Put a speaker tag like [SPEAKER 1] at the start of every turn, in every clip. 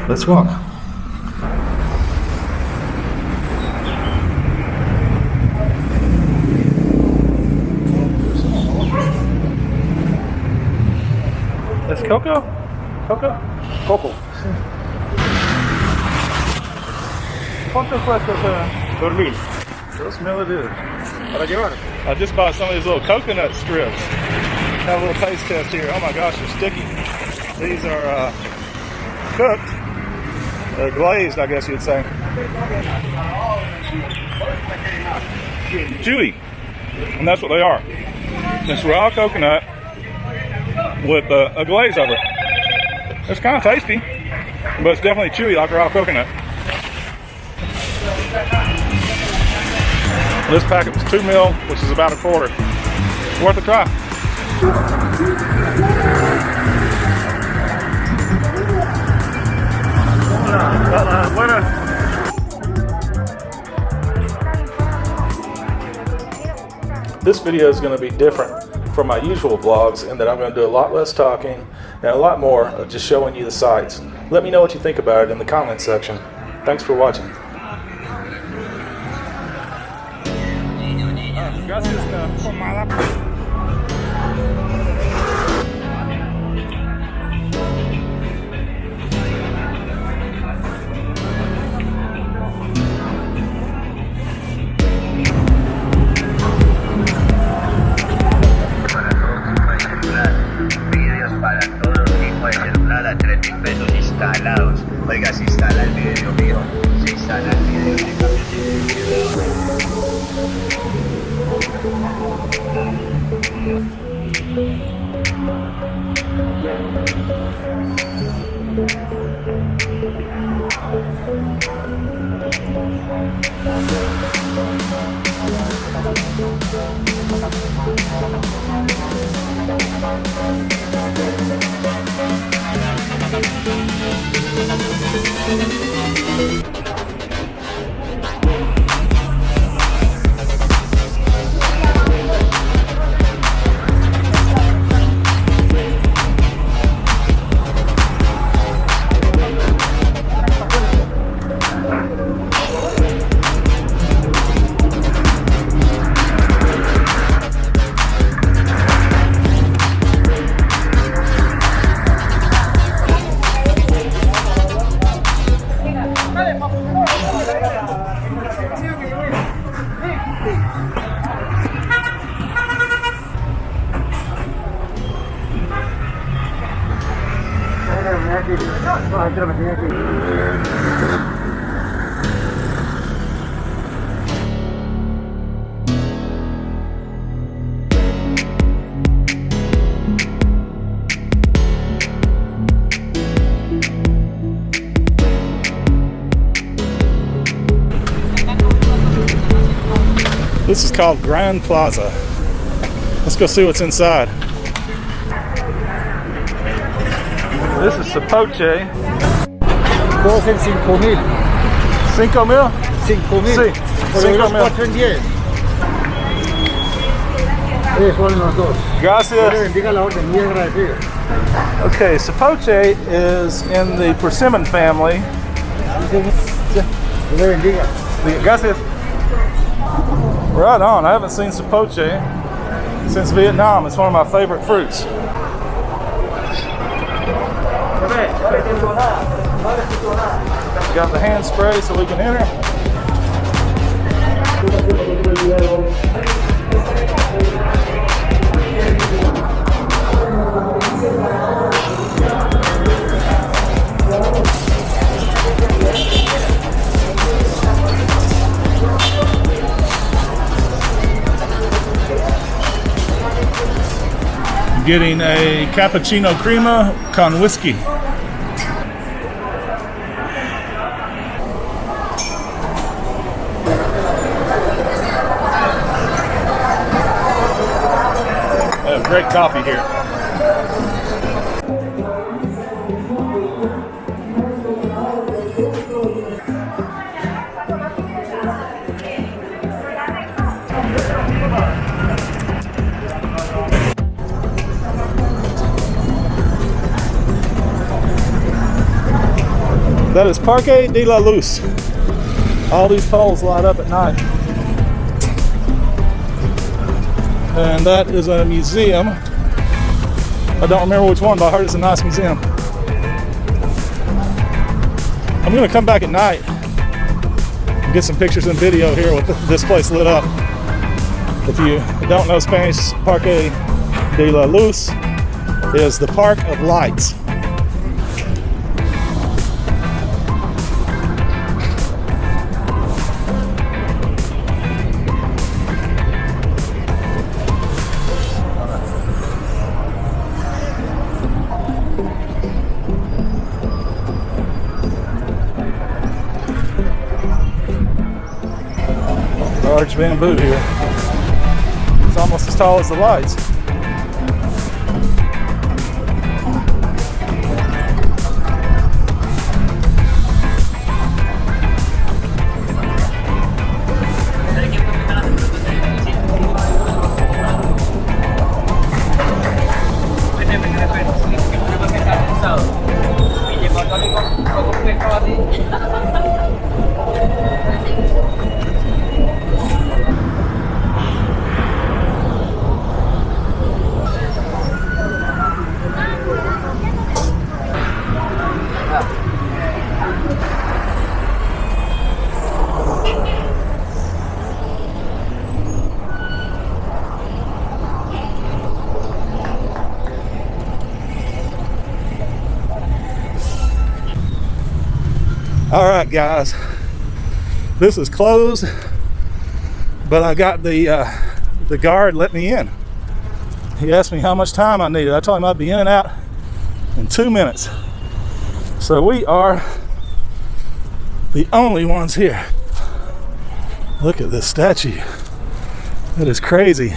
[SPEAKER 1] Let's walk. That's Coco? Coco? Coco. ¿Cuánto cuesta dormir? $2,000. Para llevar. I just bought some of these little coconut strips. Have a little taste test here. Oh my gosh, they're sticky. These are cooked. They're glazed, I guess you'd say. Chewy. And that's what they are. It's raw coconut with a glaze over it. It's kind of tasty, but it's definitely chewy like raw coconut. This packet was $2 which is about a quarter. Worth a try. This video is going to be different from my usual vlogs in that I'm going to do a lot less talking and a lot more of just showing you the sights. Let me know what you think about it in the comment section. Thanks for watching.
[SPEAKER 2] Instalados. Oiga, se instala el video mío, se instala el video de
[SPEAKER 1] This is called Gran Plaza. Let's go see what's inside. This is Sapoche.
[SPEAKER 3] Todos en 5,000.
[SPEAKER 1] 5,000?
[SPEAKER 3] 5,000.
[SPEAKER 1] Sí,
[SPEAKER 3] Por
[SPEAKER 1] 5,000.
[SPEAKER 3] 4 en 10. Ellos valen los dos.
[SPEAKER 1] Gracias.
[SPEAKER 3] Que bendiga la orden, muy agradecido.
[SPEAKER 1] Okay, Sapoche is in the persimmon family.
[SPEAKER 3] Que le bendiga.
[SPEAKER 1] Gracias. Right on. I haven't seen Sapoche since Vietnam. It's one of my favorite fruits. Got the hand spray so we can enter. Getting a cappuccino crema con whiskey. They have great coffee here. That is Parque De La Luz. All these poles light up at night. And that is a museum. I don't remember which one, but I heard it's a nice museum. I'm gonna come back at night and get some pictures and video here with this place lit up. If you don't know Spanish, Parque De La Luz is the Park of Lights. Large bamboo here. It's almost as tall as the lights. All right, guys, this is closed, but I got the guard let me in. He asked me how much time I needed. I told him I'd be in and out in 2 minutes. So we are the only ones here. Look at this statue. That is crazy.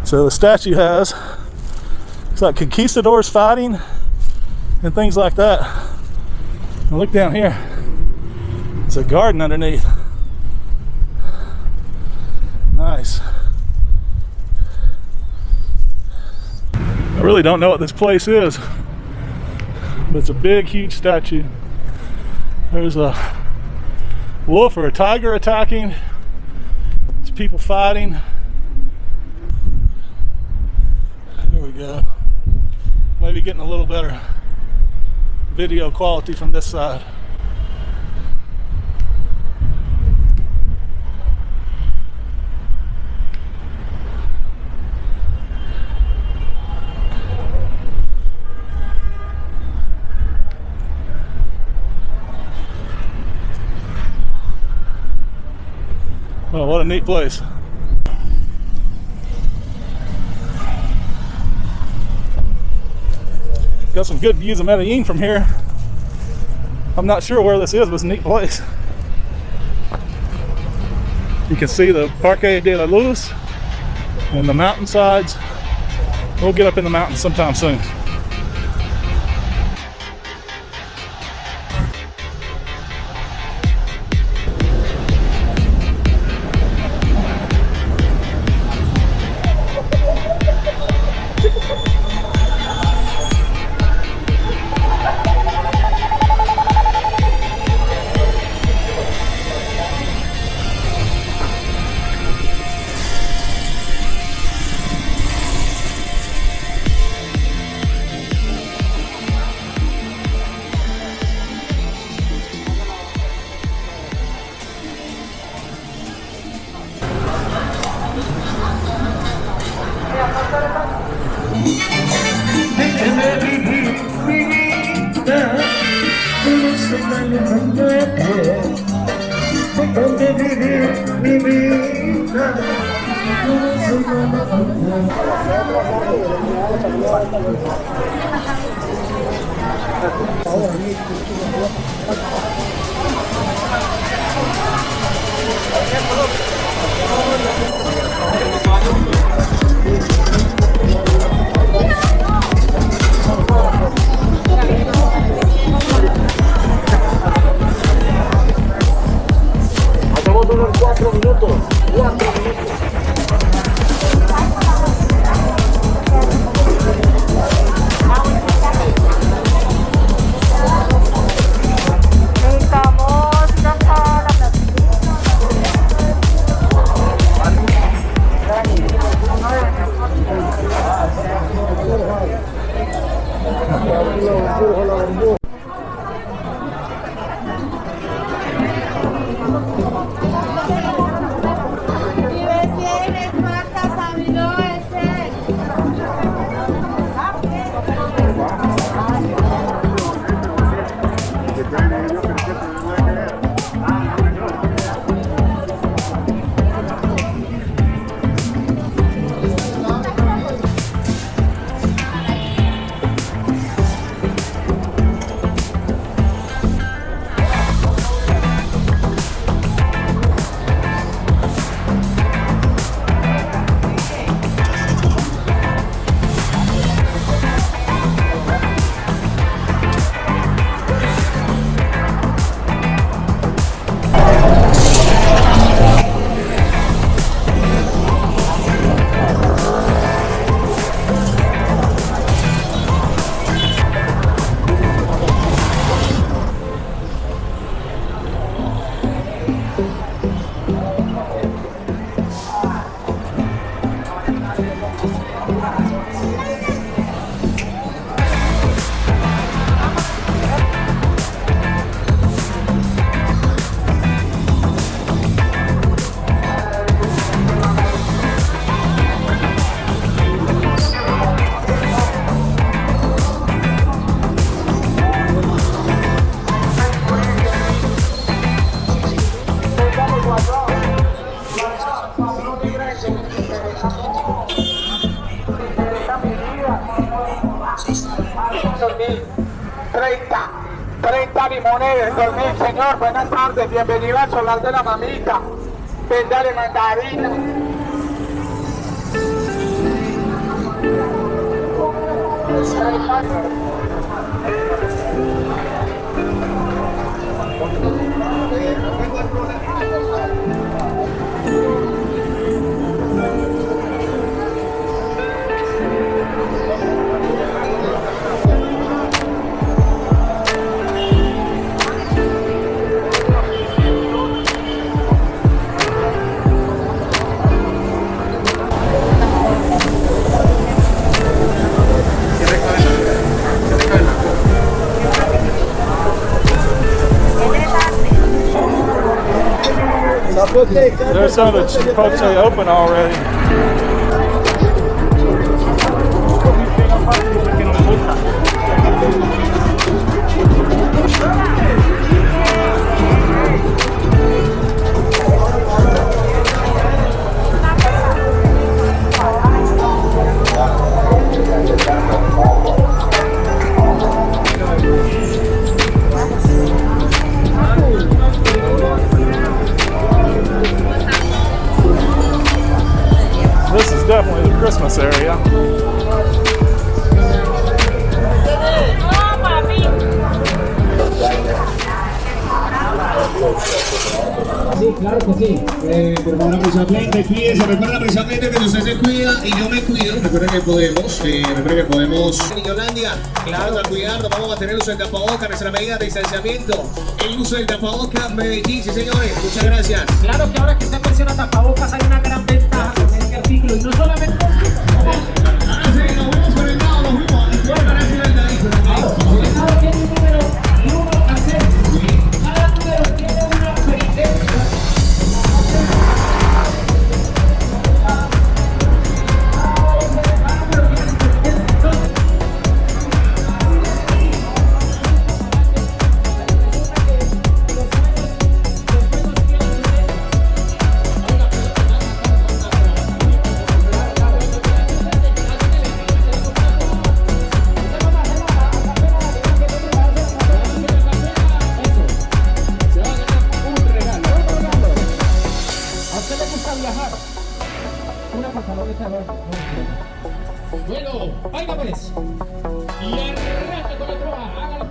[SPEAKER 1] So the statue has, it's like conquistadors fighting and things like that. And look down here. There's a garden underneath. Nice. I really don't know what this place is, but it's a big, huge statue. There's a wolf or a tiger attacking. There's people fighting. There we go. Maybe getting a little better video quality from this side. Oh, what a neat place. Got some good views of Medellin from here. I'm not sure where this is, but it's a neat place. You can see the Parque De La Luz and the mountainsides. We'll get up in the mountains sometime soon.
[SPEAKER 3] Hacemos unos 4 minutos. 4 minutos.
[SPEAKER 4] 30 limones, 2000, señor, buenas tardes, bienvenido al solar de la mamita. Véndale mandarina.
[SPEAKER 1] There's some of the Chipotle open already. This is definitely the Christmas area.
[SPEAKER 3] Sí, claro que sí. Por favor, precisamente, cuídense. Recuerda precisamente que si usted se cuida y yo me cuido, recuerden que podemos. En Yolanda, claro, a cuidar, nos vamos a mantener el uso del tapabocas, nuestra medida de distanciamiento. El uso del tapabocas, Medellin, sí señores, muchas gracias.
[SPEAKER 5] Claro que ahora que usted menciona tapabocas hay una gran ventaja con este artículo y no solamente...
[SPEAKER 3] Sí, nos fuimos por el lado, nos fuimos. Y por para el ladito.
[SPEAKER 5] Cada tiene un número y uno hacer. Cada número tiene una penitencia.
[SPEAKER 6] Bueno, venga pues. Y arranca con la proa. Hágalo.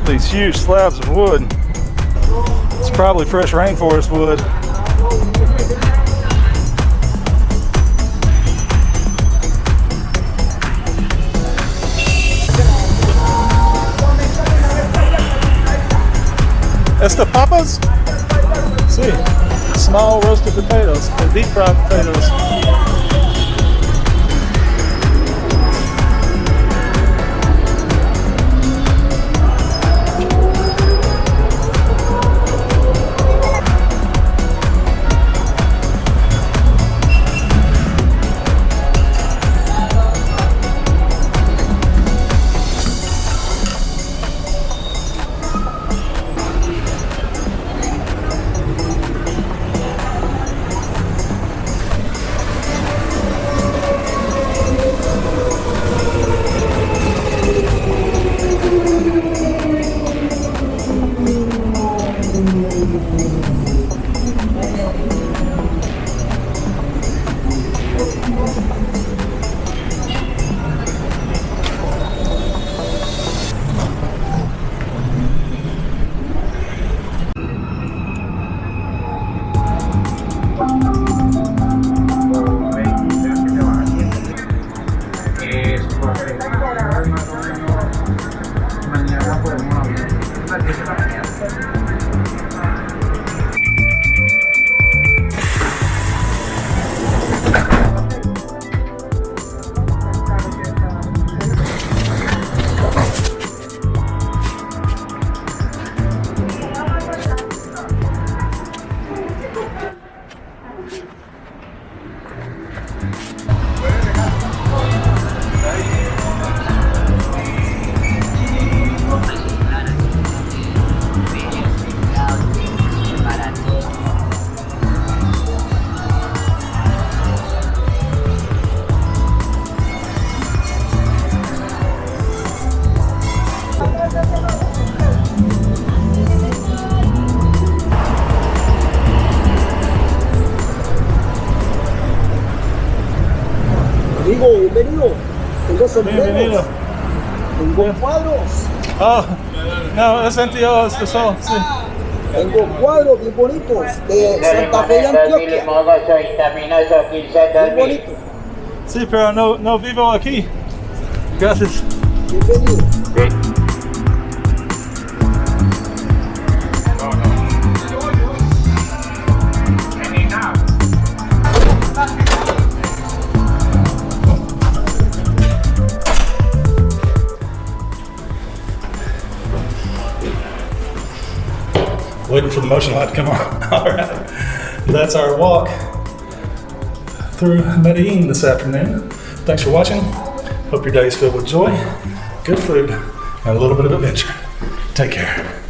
[SPEAKER 1] These huge slabs of wood. It's probably fresh rainforest wood. Estas papas? Sí. Small roasted potatoes, deep fried potatoes.
[SPEAKER 7] bienvenido. Tengo sombreros.
[SPEAKER 1] Bienvenido.
[SPEAKER 7] Tengo cuadros.
[SPEAKER 1] Oh, no, es Santiago, es sol, sí.
[SPEAKER 7] Tengo cuadros bien bonitos de Santa Fe y Antioquia. Bien bonito.
[SPEAKER 1] Sí, pero no vivo aquí. Gracias.
[SPEAKER 7] Bienvenido.
[SPEAKER 1] Waiting for the motion light to come on. All right. That's our walk through Medellin this afternoon. Thanks for watching. Hope your day is filled with joy, good food, and a little bit of adventure. Take care.